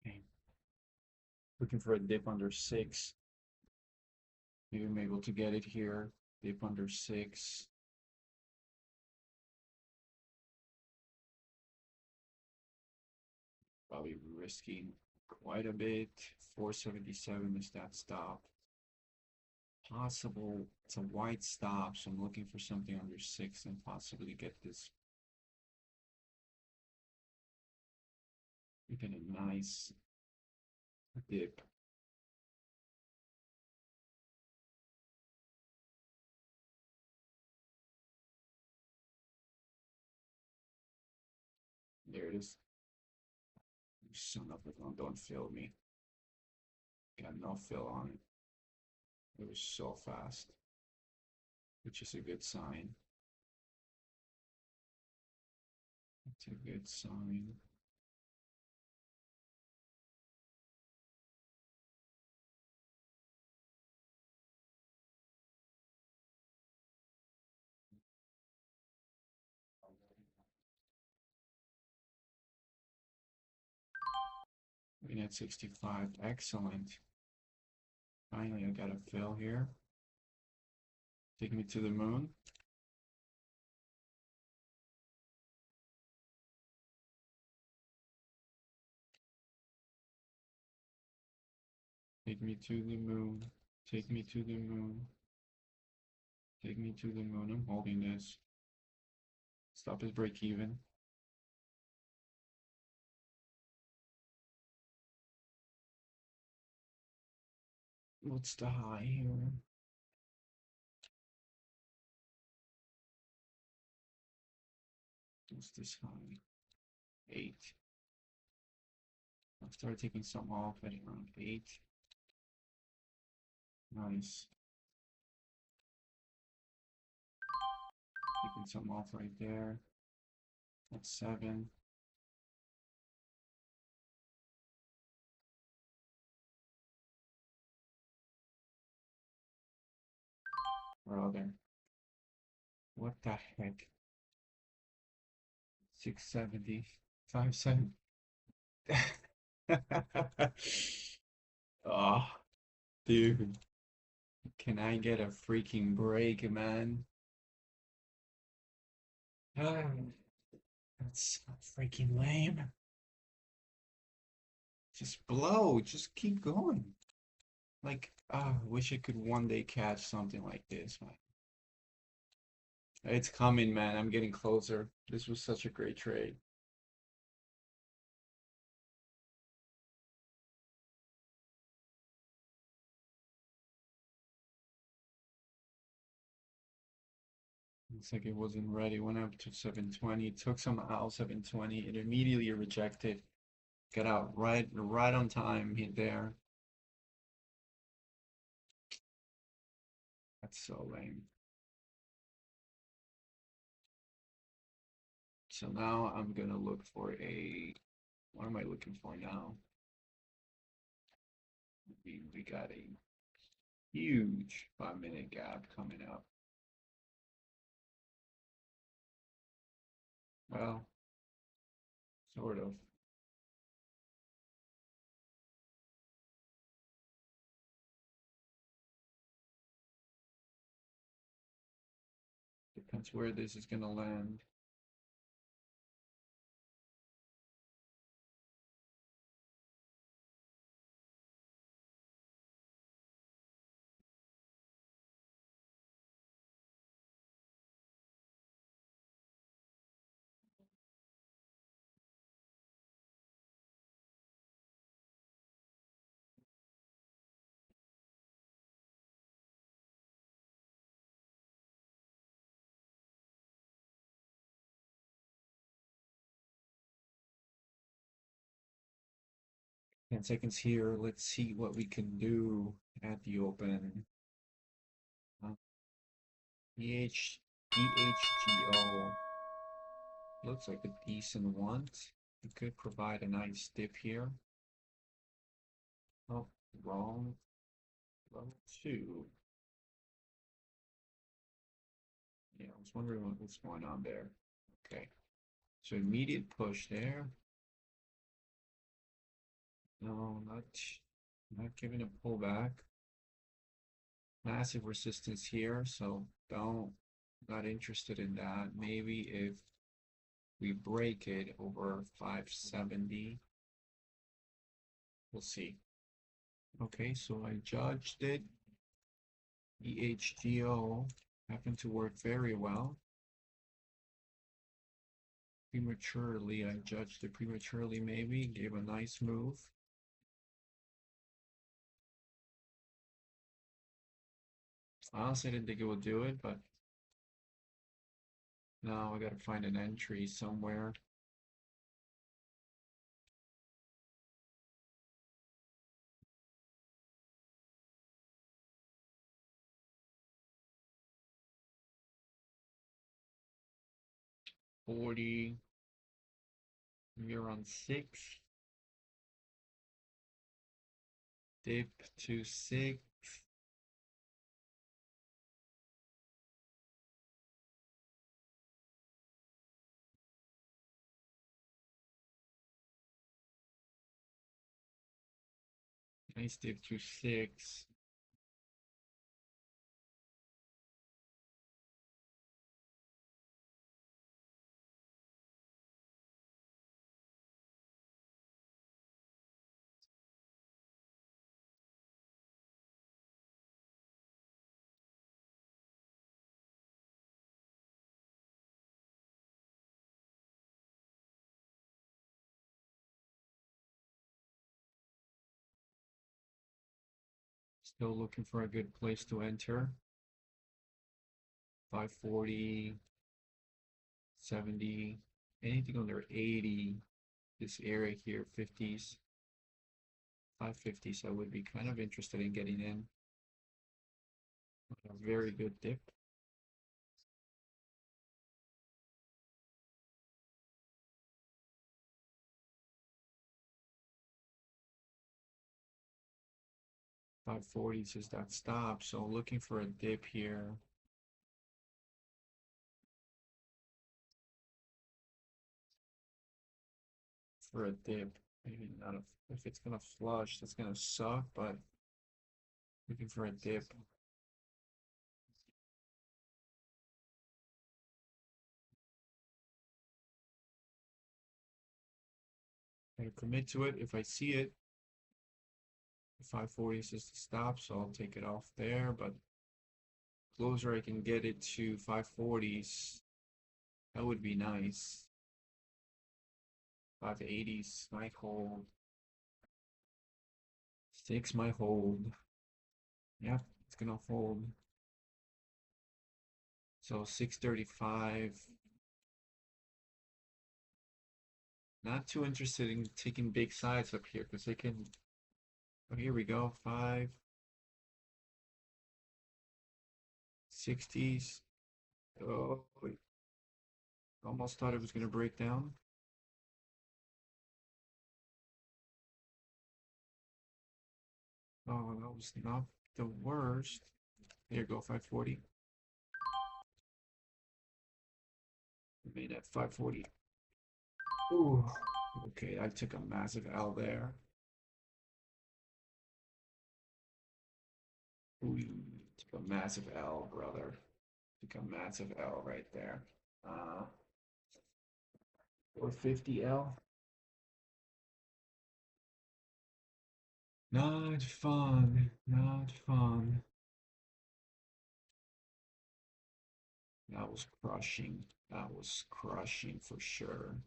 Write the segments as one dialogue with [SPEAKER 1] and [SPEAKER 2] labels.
[SPEAKER 1] Okay. Looking for a dip under 6. Maybe I'm able to get it here. Dip under 6. Probably risking quite a bit. 477 is that stop. Possible, it's a wide stop, so I'm looking for something under 6 and possibly get this. Get a nice dip. There it is. Son of a gun, don't fill me. Got no fill on it. It was so fast, which is a good sign. It's a good sign. We at 65. Excellent. Finally, I got a fill here. Take me to the moon. Take me to the moon. Take me to the moon. Take me to the moon. I'm holding this. Stop his break even. What's the high here? What's this high? 8. I'll start taking some off at around 8. Nice. Taking some off right there. That's 7. Brother. What the heck? 670. 570. Oh, dude. Can I get a freaking break, man? That's freaking lame. Just blow. Just keep going. Like, I wish I could one day catch something like this, man. It's coming, man. I'm getting closer. This was such a great trade. Looks like it wasn't ready. Went up to 720. Took some out 720. It immediately rejected. Got out right on time hit there. That's so lame. So now I'm gonna look for a, what am I looking for now? We got a huge 5-minute gap coming up. Well, sort of. Depends where this is gonna land. 10 seconds here. Let's see what we can do at the open. EHGO looks like a decent one. It could provide a nice dip here. Oh, wrong. Level 2. Yeah, I was wondering what's going on there. Okay. So immediate push there. No, not giving a pullback. Massive resistance here, so not interested in that. Maybe if we break it over 570, we'll see. Okay, so I judged it. EHGO happened to work very well. Prematurely, I judged it prematurely maybe, gave a nice move. Honestly, I didn't think it would do it, but now I gotta find an entry somewhere. $40, we're on 6, dip to 6. Nice dip to 6. Still looking for a good place to enter. 540, 70, anything under 80. This area here, 50s, 550s, I would be kind of interested in getting in. A very good dip. $540s is that stop, so looking for a dip here. For a dip, maybe not if it's gonna flush, that's gonna suck, but looking for a dip. I commit to it if I see it. 540s is the stop, so I'll take it off there, but closer I can get it to 540s, that would be nice. 580s might hold. 6 might hold. Yeah, it's gonna hold. So 635. Not too interested in taking big sides up here because they can. Oh, here we go. 560s. Oh, wait. Almost thought it was gonna break down. Oh, that was not the worst. There you go, 540. Made at 540. Ooh. Okay, I took a massive L there. Ooh, took a massive L, brother. Took a massive L right there. Or 50 L. Not fun. Not fun. That was crushing. That was crushing for sure.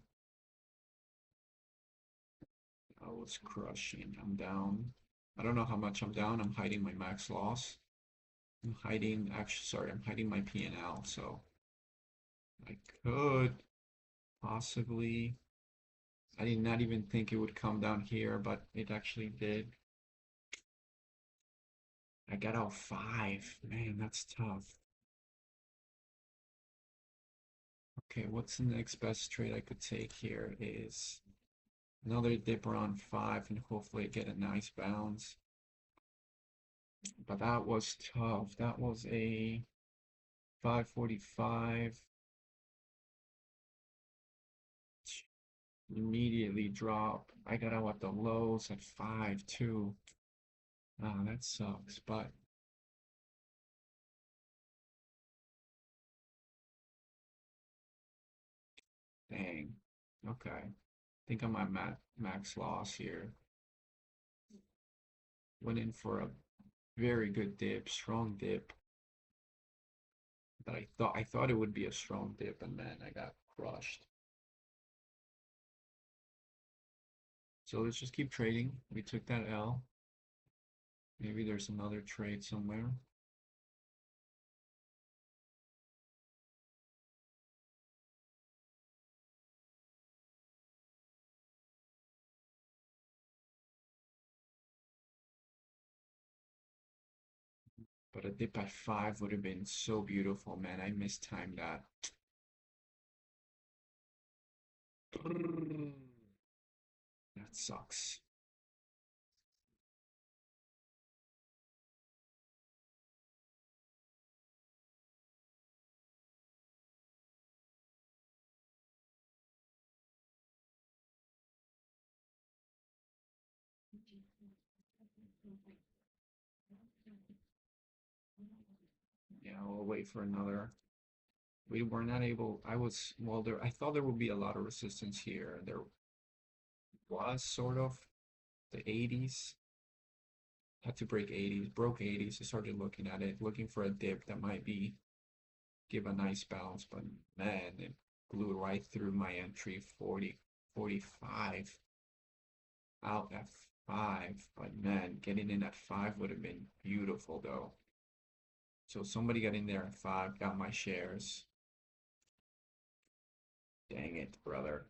[SPEAKER 1] That was crushing. I'm down. I don't know how much I'm down. I'm hiding my max loss. I'm hiding, actually, sorry, I'm hiding my P&L. So I could possibly I did not even think it would come down here, but it actually did. I got out 5. Man, that's tough. Okay, what's the next best trade I could take here is another dip around 5 and hopefully get a nice bounce. But that was tough. That was a 545. Immediately drop. I got out at the lows at 5 too. Ah, that sucks, but dang. Okay. I think I'm at max loss here. Went in for a very good dip, strong dip. But I thought it would be a strong dip and then I got crushed. So let's just keep trading. We took that L. Maybe there's another trade somewhere. But a dip at 5 would have been so beautiful, man. I mistimed that. That sucks. Yeah, we'll wait for another. We were not able. I was well there. I thought there would be a lot of resistance here. There was sort of the 80s. Had to break 80s, broke 80s. I started looking at it, looking for a dip that might be give a nice bounce, but man, it blew right through my entry 40, 45 out at 5. But man, getting in at 5 would have been beautiful though. So somebody got in there at 5, got my shares. Dang it, brother.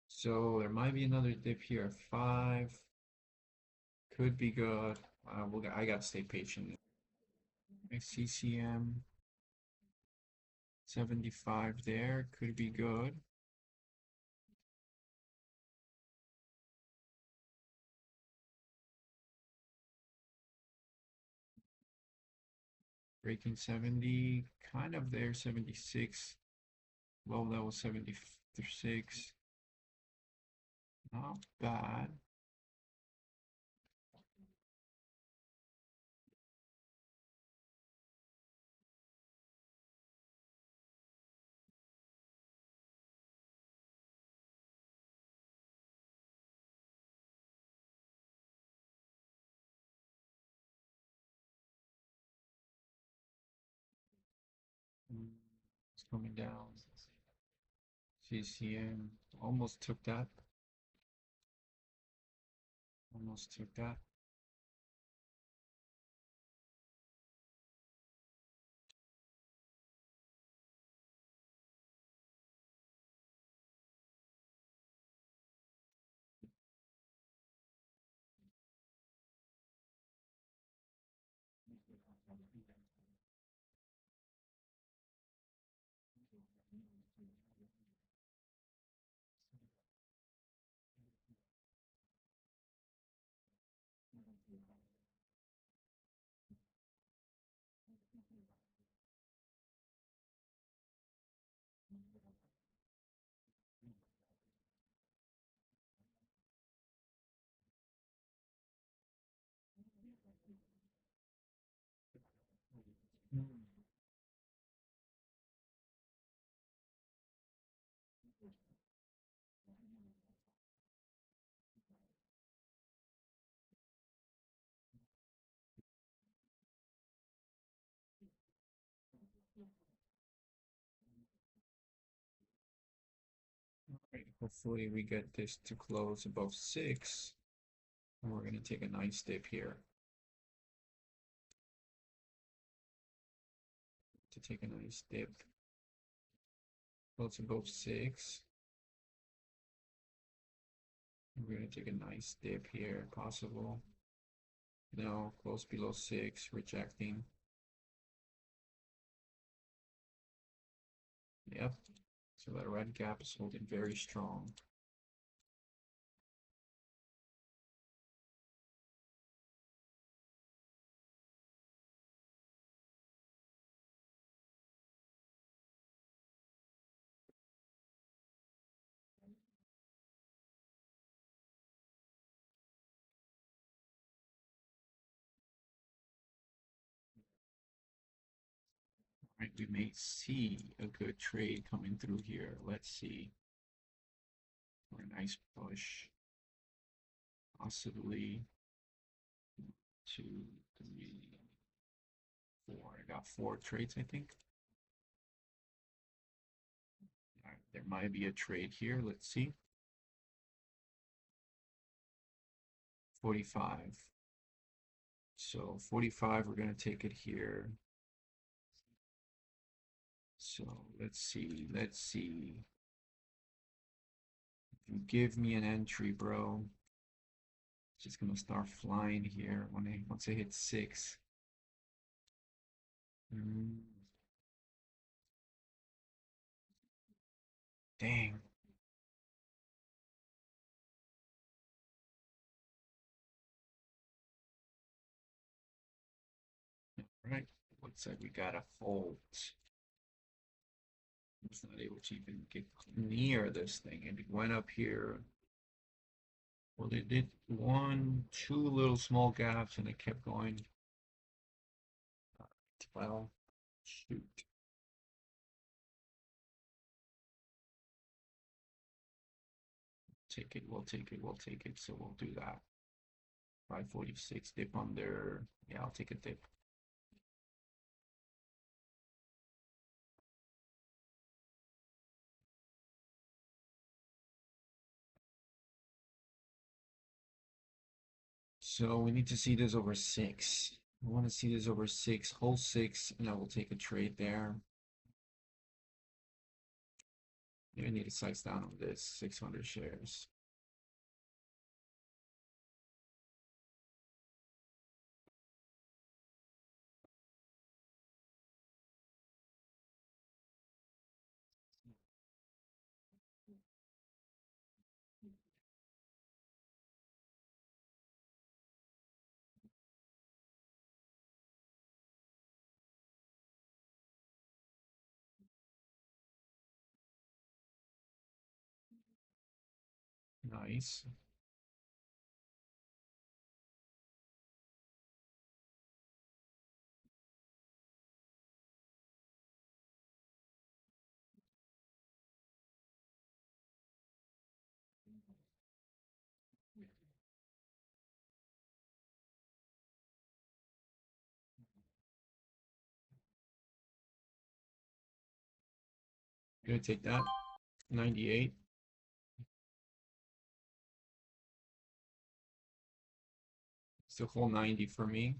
[SPEAKER 1] So there might be another dip here at 5. Could be good. I gotta stay patient. ICCM 75 there. Could be good. Breaking 70. Kind of there. 76. Low level 76. Not bad. It's coming down. CCM almost took that. Almost took that. Right, hopefully we get this to close above 6. And we're going to take a nice dip here. to take a nice dip. Close above 6. We're going to take a nice dip here, possible. No, close below 6, rejecting. Yep. So that red gap is holding very strong. Right, we may see a good trade coming through here. Let's see. For a nice push. Possibly 2, 3, 4. I got 4 trades, I think. All right, there might be a trade here. Let's see. 45. So 45, we're going to take it here. So let's see. Let's see. If you give me an entry, bro, it's just going to start flying here once I hit 6. Dang. All right. Looks like we got a fold. I was not able to even get near this thing, and it went up here. Well, they did 1, 2 little small gaps, and it kept going. Well, shoot. Take it, we'll take it, we'll take it. So we'll do that. 546 dip under. Yeah, I'll take a dip. So we need to see this over 6. I want to see this over 6, hold 6, and I will take a trade there. I need to size down on this 600 shares. Nice. Gonna take that. 98. Still hold 90 for me.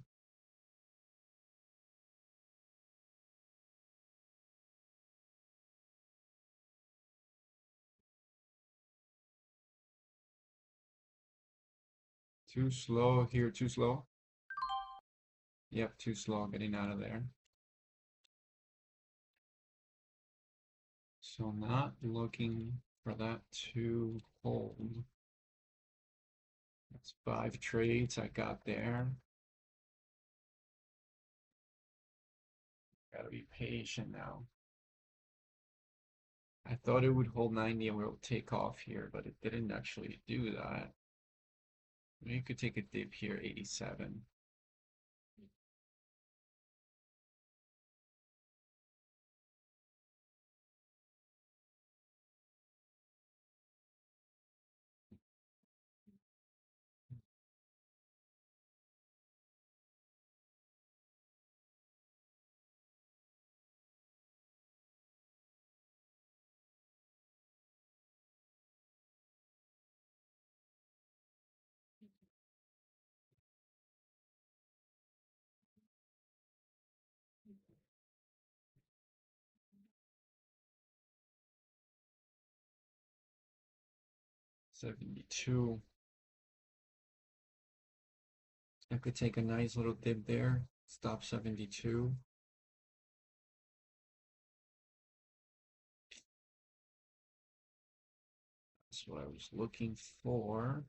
[SPEAKER 1] Too slow here, too slow. Yep, too slow getting out of there. So not looking for that to hold. That's 5 trades I got there. Gotta be patient now. I thought it would hold 90 and we'll take off here, but it didn't actually do that. You could take a dip here, 87. 72. I could take a nice little dip there. Stop 72. That's what I was looking for.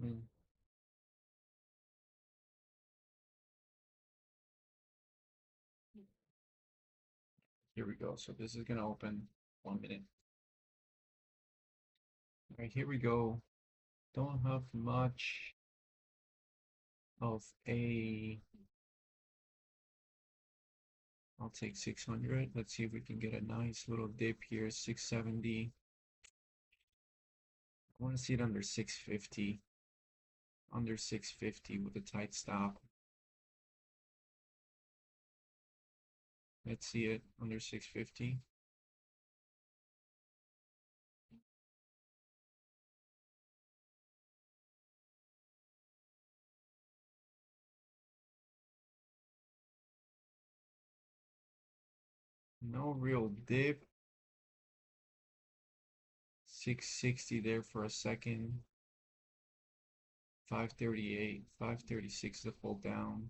[SPEAKER 1] Hmm. Here we go. So this is gonna open 1 minute. All right, here we go. Don't have much of a. I'll take 600. Let's see if we can get a nice little dip here. 670. I want to see it under 650. Under 650 with a tight stop. Let's see it under 650. No real dip. 660 there for a second. 538, 536 to pull down.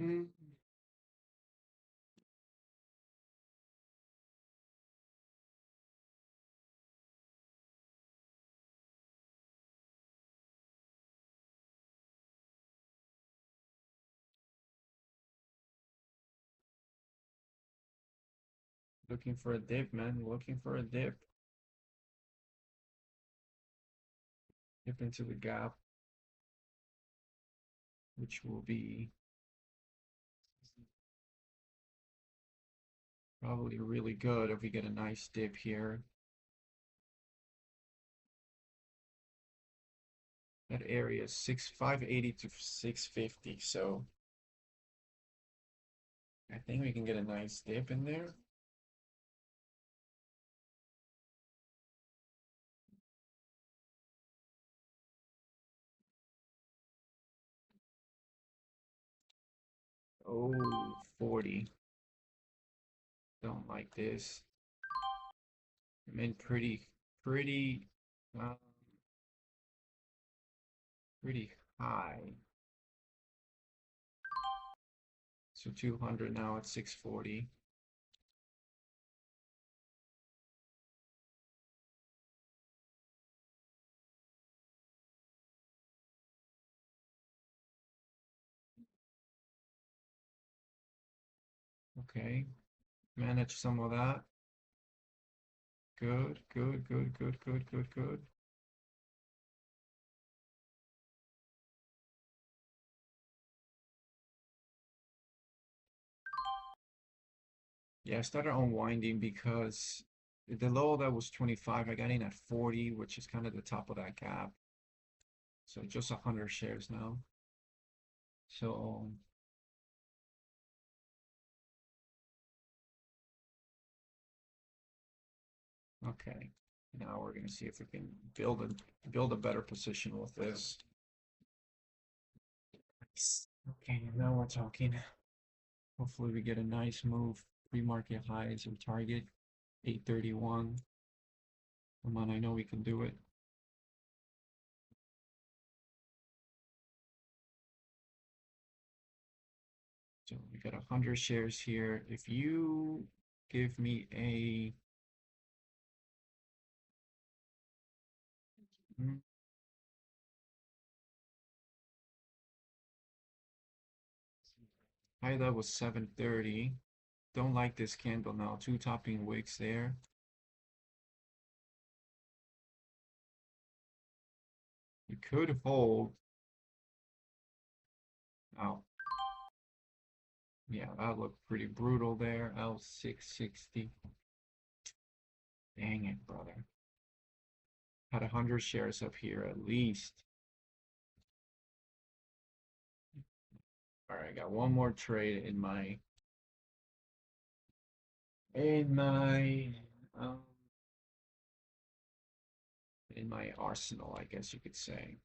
[SPEAKER 1] Mm. Looking for a dip, man. Looking for a dip. Dip into the gap, which will be probably really good if we get a nice dip here. That area is 580 to 650, so I think we can get a nice dip in there. Oh, 40. Don't like this. I'm in pretty, um, pretty high. So 200 now at 640. Okay, manage some of that. Good, good, good, good, good, good, good. Yeah, I started unwinding because the low that was 25, I got in at 40, which is kind of the top of that gap. So just 100 shares now. So okay, now we're gonna see if we can build a better position with this. Okay, now we're talking. Hopefully we get a nice move. Pre-market highs and target 831. Come on, I know we can do it. So we got 100 shares here. If you give me a high level 730. Don't like this candle now. Two topping wicks there. You could hold. Oh, yeah, that looked pretty brutal there. L660. Dang it, brother. Had 100 shares up here at least. All right, got one more trade in my in my um in my arsenal, I guess you could say.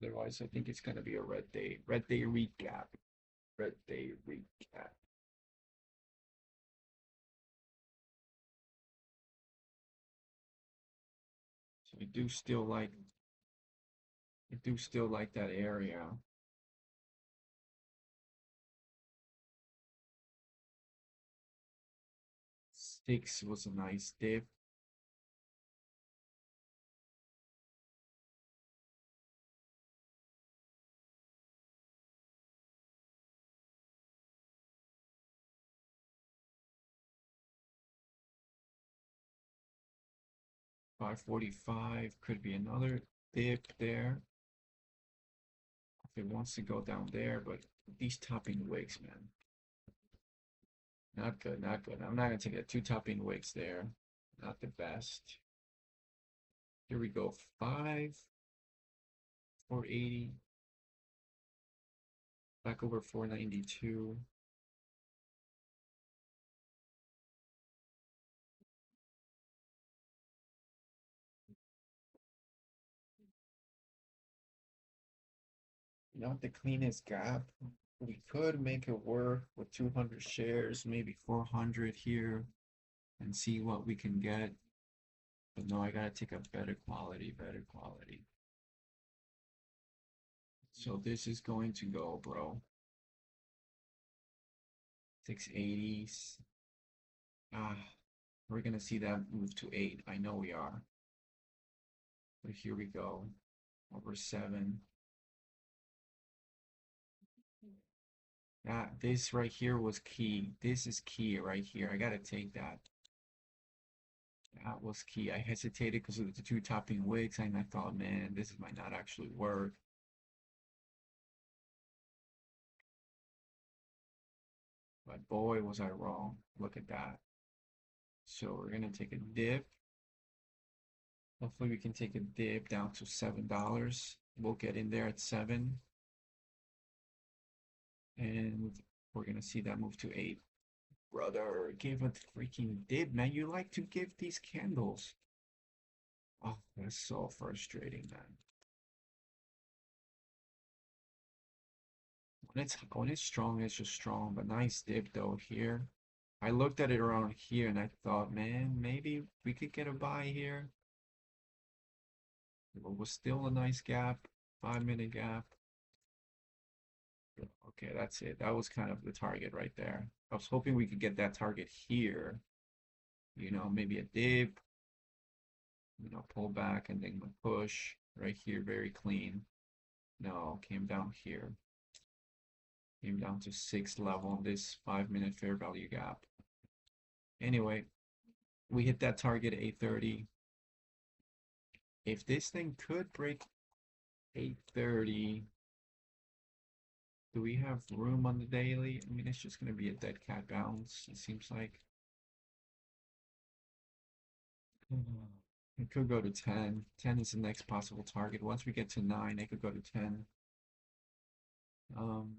[SPEAKER 1] Otherwise, I think it's gonna be a red day. Red day recap. Red day recap. So I do still like that area. Six was a nice dip. 545 could be another dip there if it wants to go down there, but these topping wicks, man, not good, not good. I'm not gonna take it. Two topping wicks there, not the best. Here we go, 480, back over 492. Not the cleanest gap. We could make it work with 200 shares, maybe 400 here, and see what we can get. But no, I gotta take a better quality, better quality. So this is going to go, bro. 680s. Ah, we're gonna see that move to 8. I know we are. But here we go. Over 7. Ah, this right here was key. This is key right here. I gotta take that. That was key. I hesitated because of the two topping wicks, and I thought, man, this might not actually work. But boy, was I wrong. Look at that. So we're gonna take a dip. Hopefully we can take a dip down to $7. We'll get in there at 7. And we're gonna see that move to 8. Brother, give a freaking dip, man. You like to give these candles. Oh, that's so frustrating, man. When it's strong, it's just strong. But nice dip though here. I looked at it around here and I thought, man, maybe we could get a buy here. It was still a nice gap, 5-minute gap. Okay, that's it. That was kind of the target right there. I was hoping we could get that target here. Maybe a dip, pull back and then push right here, very clean. No, came down here. Came down to 6 level on this 5-minute fair value gap. Anyway, we hit that target at 830. If this thing could break 830, do we have room on the daily? I mean, it's just going to be a dead cat bounce, it seems like. It could go to 10. 10 is the next possible target. Once we get to 9, it could go to 10. Um,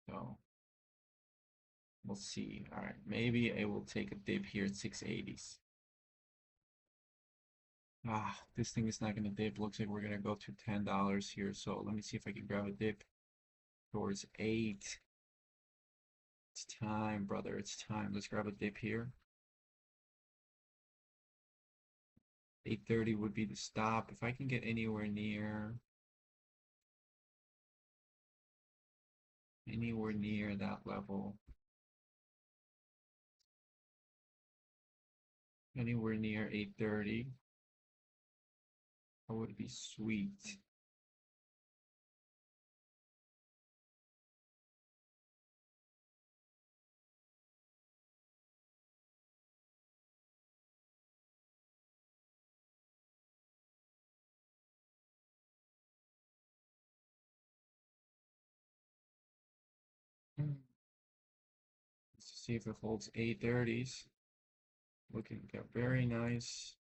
[SPEAKER 1] so we'll see. All right, maybe I will take a dip here at 680s. Ah, this thing is not gonna dip. Looks like we're gonna go to $10 here. So let me see if I can grab a dip towards 8. It's time, brother. It's time. Let's grab a dip here. 830 would be the stop. If I can get anywhere near that level, anywhere near 830, that would be sweet. Let's see if it holds 830s. Looking very nice.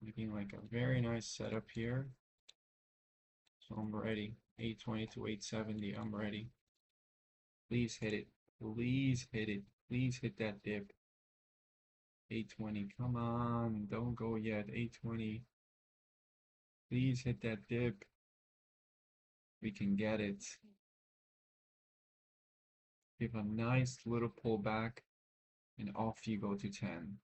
[SPEAKER 1] Looking like a very nice setup here. So I'm ready. 820 to 870. I'm ready. Please hit it. Please hit it. Please hit that dip. 820. Come on. Don't go yet. 820. Please hit that dip. We can get it. Give a nice little pullback and off you go to 10.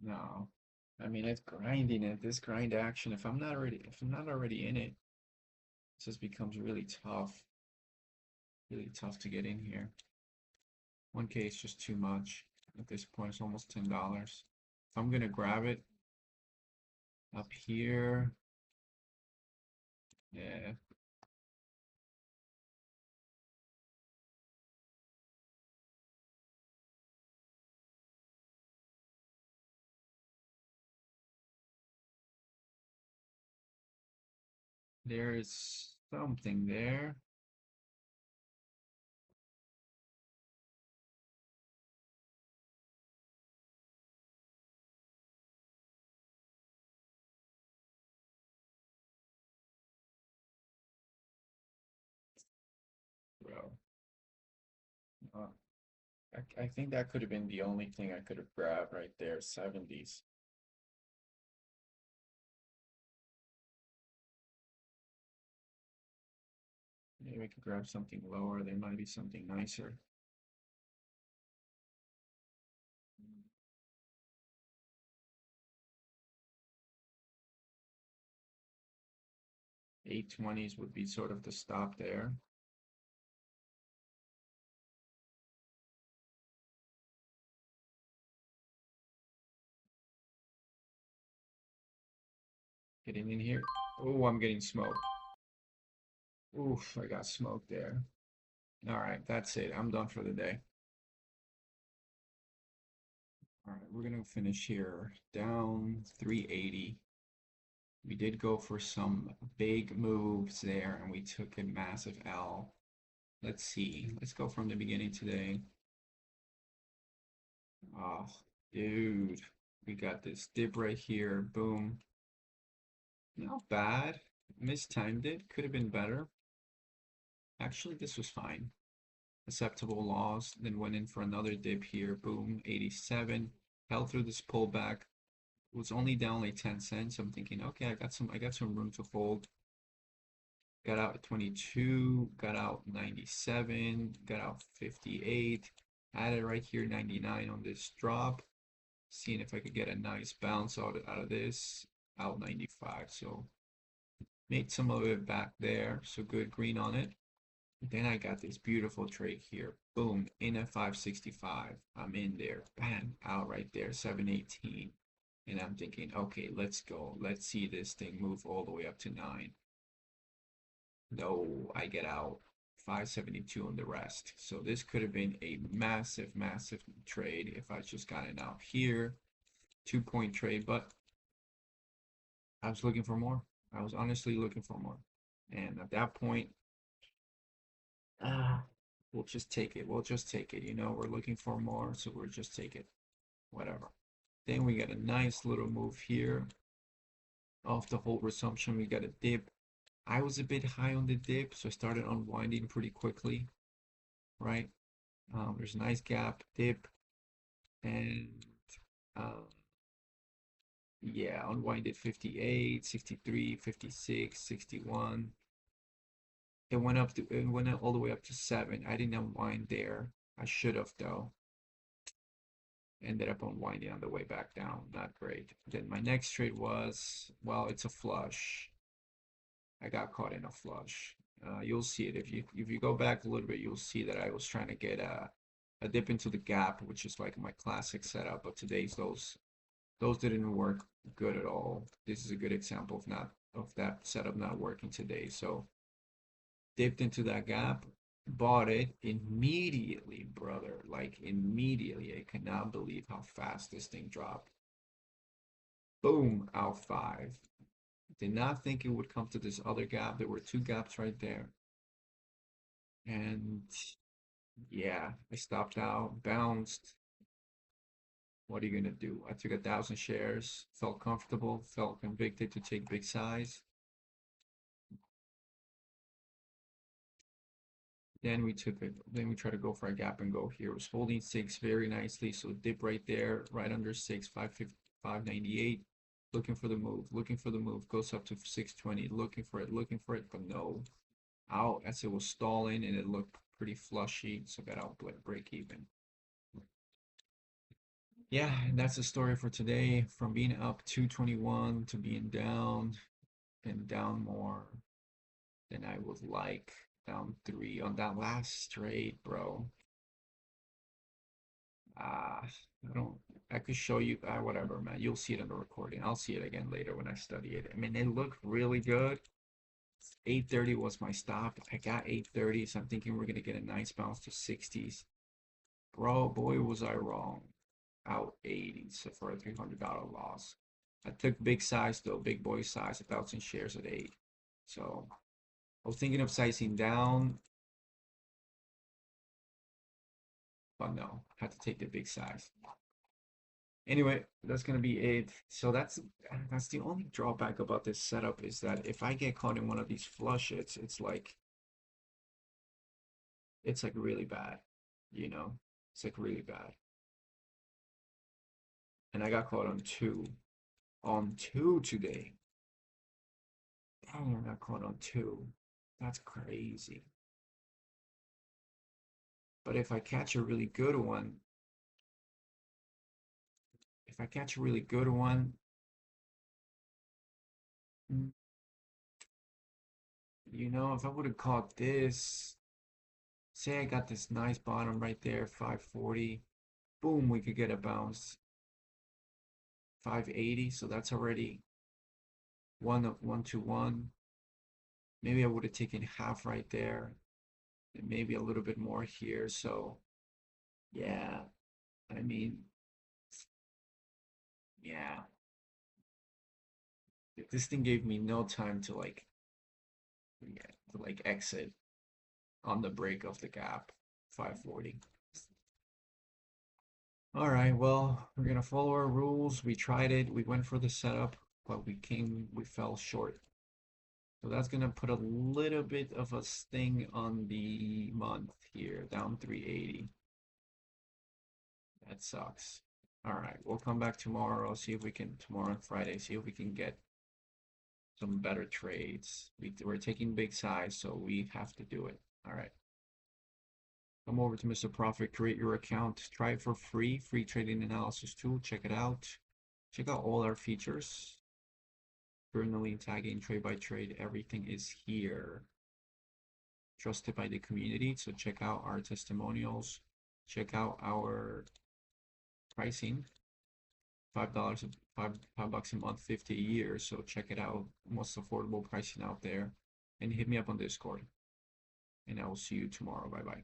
[SPEAKER 1] No. I mean, it's grinding it. This grind action, if I'm not already in it, it just becomes really tough. Really tough to get in here. 1K is just too much. At this point, it's almost $10. If I'm gonna grab it up here, yeah. There's something there. Bro. Uh, I think that could have been the only thing I could have grabbed right there, 70s. Maybe we could grab something lower. There might be something nicer. 820s would be sort of the stop there. Getting in here. Oh, I'm getting smoked. Oof, I got smoked there. All right, that's it. I'm done for the day. All right, we're gonna finish here. Down 380. We did go for some big moves there, and we took a massive L. Let's see. Let's go from the beginning today. Oh, dude. We got this dip right here. Boom. Not bad. Mistimed it. Could have been better. Actually, this was fine. Acceptable loss. Then went in for another dip here. Boom. 87. Held through this pullback. It was only down like 10 cents. I'm thinking, okay, I got some room to hold. Got out at 22, got out 97, got out 58, added right here 99 on this drop, seeing if I could get a nice bounce out of this, out 95. So made some of it back there, so good green on it. Then I got this beautiful trade here. Boom, in at 565. I'm in there. Bam, out right there, 718. And I'm thinking, okay, let's go. Let's see this thing move all the way up to 9. No, I get out 572 on the rest. So this could have been a massive, massive trade if I just gotten out here. 2-point trade, but I was looking for more. I was honestly looking for more. And at that point, we'll just take it. We'll just take it. You know, we're looking for more, so we'll just take it. Whatever. Then we got a nice little move here. Off the whole resumption, we got a dip. I was a bit high on the dip, so I started unwinding pretty quickly, right? There's a nice gap, dip, and yeah, unwinded 58, 63, 56, 61. It went up all the way up to 7. I didn't unwind there. I should have though. Ended up unwinding on the way back down. Not great. Then my next trade was, well, it's a flush. I got caught in a flush. You'll see it if you go back a little bit, you'll see that I was trying to get a dip into the gap, which is like my classic setup. But today's those didn't work good at all. This is a good example of that setup not working today. So dipped into that gap, bought it immediately, brother. Like immediately. I cannot believe how fast this thing dropped. Boom, out 5. Did not think it would come to this other gap. There were 2 gaps right there. And yeah, I stopped out, bounced. What are you gonna do? I took 1,000 shares, felt comfortable, felt convicted to take big size. Then we took it, then we tried to go for a gap and go here. It was holding six very nicely. So dip right there, right under six, 550, 598. Looking for the move, looking for the move. Goes up to 620, looking for it, but no. Out as it was stalling and it looked pretty flushy. So got out break even. Yeah, and that's the story for today. From being up 221 to being down and down more than I would like. Down three on that last straight, bro. I don't, I could show you, whatever, man. You'll see it in the recording. I'll see it again later when I study it. I mean, it looked really good. 830 was my stop. I got 830, so I'm thinking we're gonna get a nice bounce to 60s. Bro, boy, was I wrong. Out 80, so for a $300 loss. I took big size though, big boy size, 1,000 shares at 8. So I was thinking of sizing down, but no, had to take the big size. Anyway, that's gonna be it. So that's the only drawback about this setup is that if I get caught in one of these flushes, it's like really bad, you know? It's like really bad. And I got caught on two today. Dang, I got caught on two. That's crazy. But if I catch a really good one, mm, if I would have caught this, say I got this nice bottom right there, 540, boom, we could get a bounce, 580. So that's already one to one. Maybe I would have taken half right there, and maybe a little bit more here. So yeah, I mean, yeah, this thing gave me no time to yeah, exit on the break of the gap, 540. All right, well, we're gonna follow our rules. We tried it, we went for the setup, but we fell short. So that's gonna put a little bit of a sting on the month here, down 380. That sucks. All right, we'll come back tomorrow, see if we can, tomorrow and Friday, see if we can get some better trades. We're taking big size, so we have to do it. All right. Come over to Mr. Profit, create your account, try it for free trading analysis tool. Check it out. Check out all our features. Journaling, tagging, trade by trade, everything is here. Trusted by the community. So check out our testimonials. Check out our pricing. $5 $5 a month, 50 a year. So check it out. Most affordable pricing out there. And hit me up on Discord. And I will see you tomorrow. Bye bye.